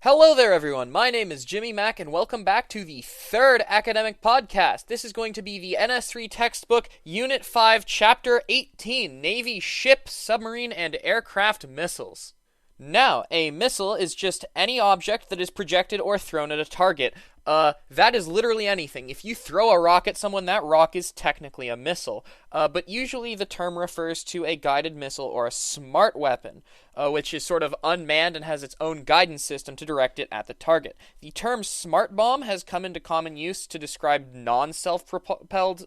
Hello there, everyone. My name is Jimmy Mack, and welcome back to the third academic podcast. This is going to be the NS3 textbook, Unit 5, Chapter 18, Navy Ship, Submarine, and Aircraft Missiles. Now, a missile is just any object that is projected or thrown at a target. That is literally anything. If you throw a rock at someone, that rock is technically a missile. But usually the term refers to a guided missile or a smart weapon, which is sort of unmanned and has its own guidance system to direct it at the target. The term smart bomb has come into common use to describe non-self-propelled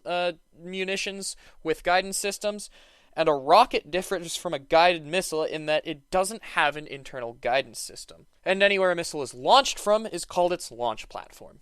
munitions with guidance systems. And a rocket differs from a guided missile in that it doesn't have an internal guidance system. And anywhere a missile is launched from is called its launch platform.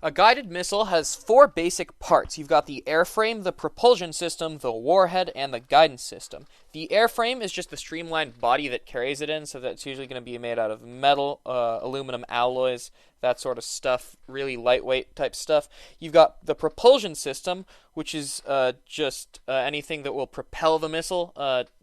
A guided missile has four basic parts. You've got the airframe, the propulsion system, the warhead, and the guidance system. The airframe is just the streamlined body that carries it in, so that's usually going to be made out of metal, aluminum alloys, that sort of stuff, really lightweight type stuff. You've got the propulsion system, which is just anything that will propel the missile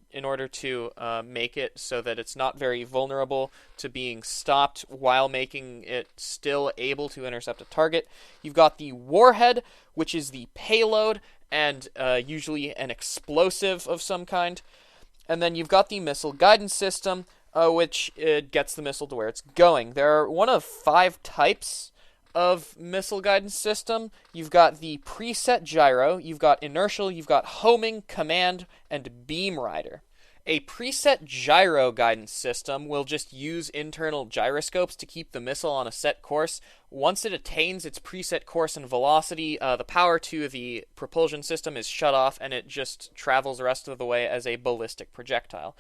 in order to make it so that it's not very vulnerable to being stopped while making it still able to intercept a target. You've got the warhead, which is the payload and usually an explosive of some kind. And then you've got the missile guidance system, which gets the missile to where it's going. There are one of 5 types of missile guidance system. You've got the preset gyro, you've got inertial, you've got homing, command, and beam rider. A preset gyro guidance system will just use internal gyroscopes to keep the missile on a set course. Once it attains its preset course and velocity, the power to the propulsion system is shut off and it just travels the rest of the way as a ballistic projectile.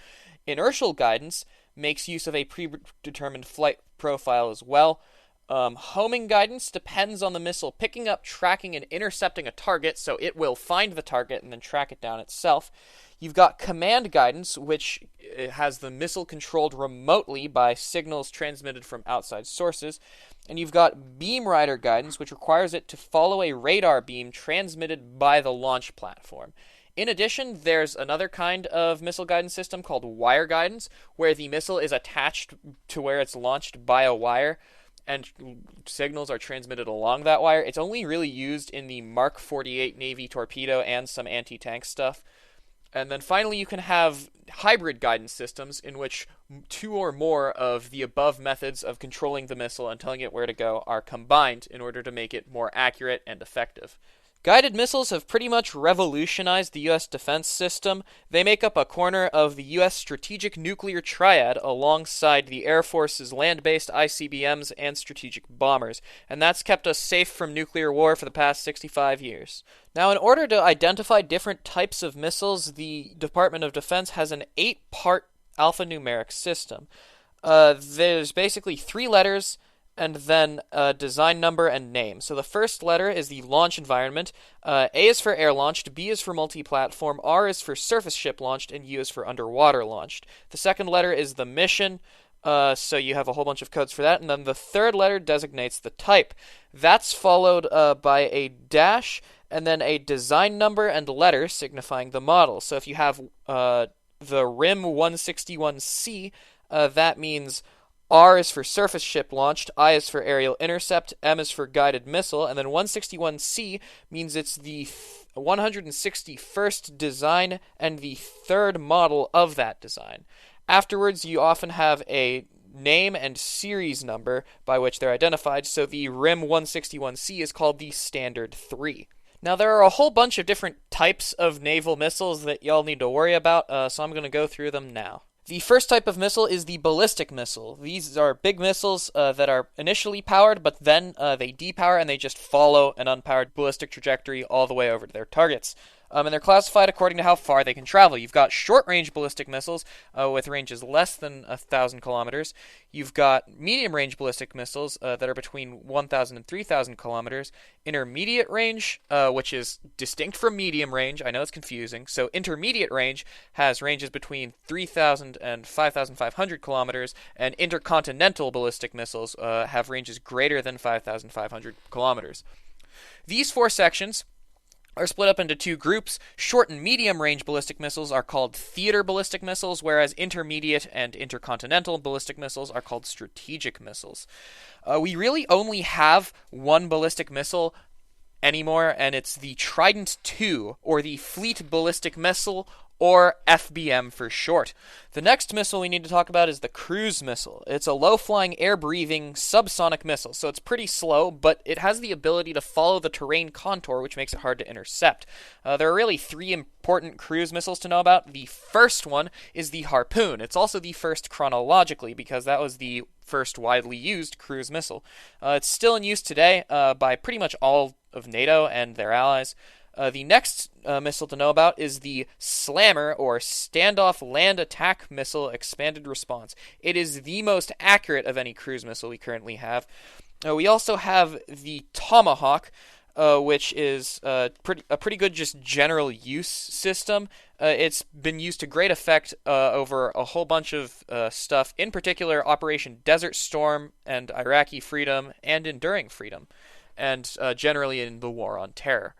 Inertial guidance makes use of a predetermined flight profile as well. Homing guidance depends on the missile picking up, tracking, and intercepting a target, so it will find the target and then track it down itself. You've got command guidance, which has the missile controlled remotely by signals transmitted from outside sources. And you've got beam rider guidance, which requires it to follow a radar beam transmitted by the launch platform. In addition, there's another kind of missile guidance system called wire guidance, where the missile is attached to where it's launched by a wire, and signals are transmitted along that wire. It's only really used in the Mark 48 Navy torpedo and some anti-tank stuff. And then finally, you can have hybrid guidance systems in which 2 or more of the above methods of controlling the missile and telling it where to go are combined in order to make it more accurate and effective. Guided missiles have pretty much revolutionized the U.S. defense system. They make up a corner of the U.S. strategic nuclear triad alongside the Air Force's land-based ICBMs and strategic bombers, and that's kept us safe from nuclear war for the past 65 years. Now, in order to identify different types of missiles, the Department of Defense has an 8-part alphanumeric system. There's basically 3 letters, and then design number and name. So the first letter is the launch environment. A is for air-launched, B is for multi-platform, R is for surface ship-launched, and U is for underwater-launched. The second letter is the mission, so you have a whole bunch of codes for that. And then the third letter designates the type. That's followed by a dash, and then a design number and letter signifying the model. So if you have the RIM 161C, that means R is for surface ship launched, I is for aerial intercept, M is for guided missile, and then 161C means it's the 161st design and the 3rd model of that design. Afterwards, you often have a name and series number by which they're identified, so the RIM 161C is called the Standard 3. Now, there are a whole bunch of different types of naval missiles that y'all need to worry about, so I'm going to go through them now. The first type of missile is the ballistic missile. These are big missiles that are initially powered, but then they depower and they just follow an unpowered ballistic trajectory all the way over to their targets. And they're classified according to how far they can travel. You've got short-range ballistic missiles with ranges less than 1,000 kilometers. You've got medium-range ballistic missiles that are between 1,000 and 3,000 kilometers. Intermediate range, which is distinct from medium range. I know it's confusing. So intermediate range has ranges between 3,000 and 5,500 kilometers, and intercontinental ballistic missiles have ranges greater than 5,500 kilometers. These 4 sections are split up into two groups. Short and medium range ballistic missiles are called theater ballistic missiles, whereas intermediate and intercontinental ballistic missiles are called strategic missiles. We really only have one ballistic missile anymore, and it's the Trident II, or the Fleet Ballistic Missile, or FBM for short. The next missile we need to talk about is the cruise missile. It's a low-flying, air-breathing, subsonic missile, so it's pretty slow, but it has the ability to follow the terrain contour, which makes it hard to intercept. There are really three important cruise missiles to know about. The first one is the Harpoon. It's also the first chronologically, because that was the first widely used cruise missile. It's still in use today by pretty much all of NATO and their allies. The next missile to know about is the Slammer, or Standoff Land Attack Missile Expanded Response. It is the most accurate of any cruise missile we currently have. We also have the Tomahawk, which is a pretty good just general use system. It's been used to great effect over a whole bunch of stuff, in particular Operation Desert Storm and Iraqi Freedom and Enduring Freedom, and generally in the War on Terror.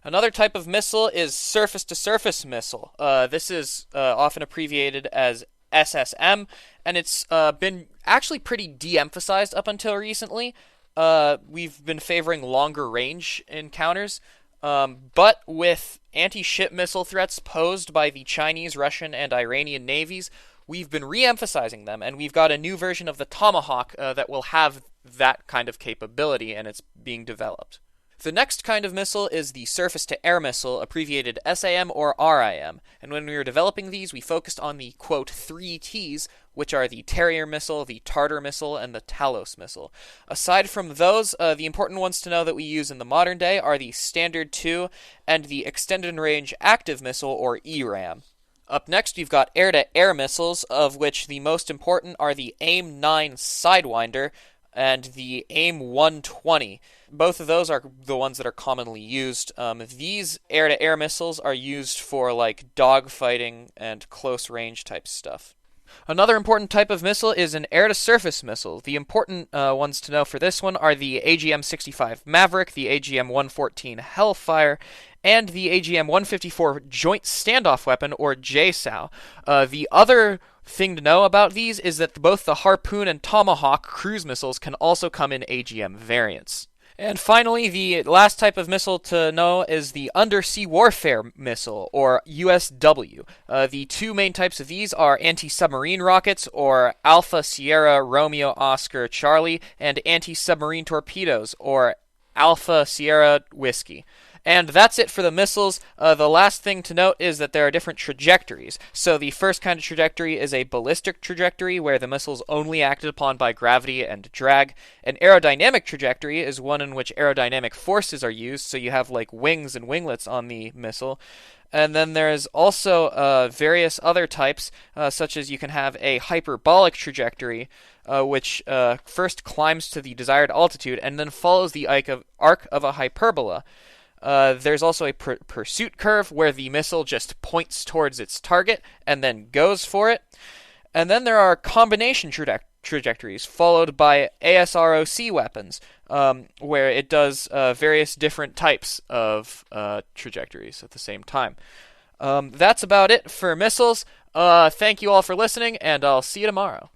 Another type of missile is surface-to-surface missile. This is often abbreviated as SSM, and it's been actually pretty de-emphasized up until recently. We've been favoring longer range encounters, but with anti-ship missile threats posed by the Chinese, Russian, and Iranian navies, we've been re-emphasizing them, and we've got a new version of the Tomahawk that will have that kind of capability, and it's being developed. The next kind of missile is the surface-to-air missile, abbreviated SAM or RIM, and when we were developing these, we focused on the, quote, 3 Ts, which are the Terrier missile, the Tartar missile, and the Talos missile. Aside from those, the important ones to know that we use in the modern day are the Standard 2 and the Extended Range Active Missile, or ERAM. Up next, you've got air-to-air missiles, of which the most important are the AIM-9 Sidewinder and the AIM-120. Both of those are the ones that are commonly used. These air-to-air missiles are used for like dogfighting and close-range type stuff. Another important type of missile is an air-to-surface missile. The important ones to know for this one are the AGM-65 Maverick, the AGM-114 Hellfire, and the AGM-154 Joint Standoff Weapon, or JSOW. The other thing to know about these is that both the Harpoon and Tomahawk cruise missiles can also come in AGM variants. And finally, the last type of missile to know is the Undersea Warfare Missile, or USW. The two main types of these are anti-submarine rockets, or Alpha Sierra Romeo Oscar Charlie, and anti-submarine torpedoes, or Alpha Sierra Whiskey. And that's it for the missiles. The last thing to note is that there are different trajectories. So the first kind of trajectory is a ballistic trajectory, where the missile is only acted upon by gravity and drag. An aerodynamic trajectory is one in which aerodynamic forces are used, so you have like wings and winglets on the missile. And then there's also various other types, such as you can have a hyperbolic trajectory, which first climbs to the desired altitude and then follows the arc of a hyperbola. There's also a pursuit curve, where the missile just points towards its target and then goes for it. And then there are combination trajectories, followed by ASROC weapons, where it does various different types of trajectories at the same time. That's about it for missiles. Thank you all for listening, and I'll see you tomorrow.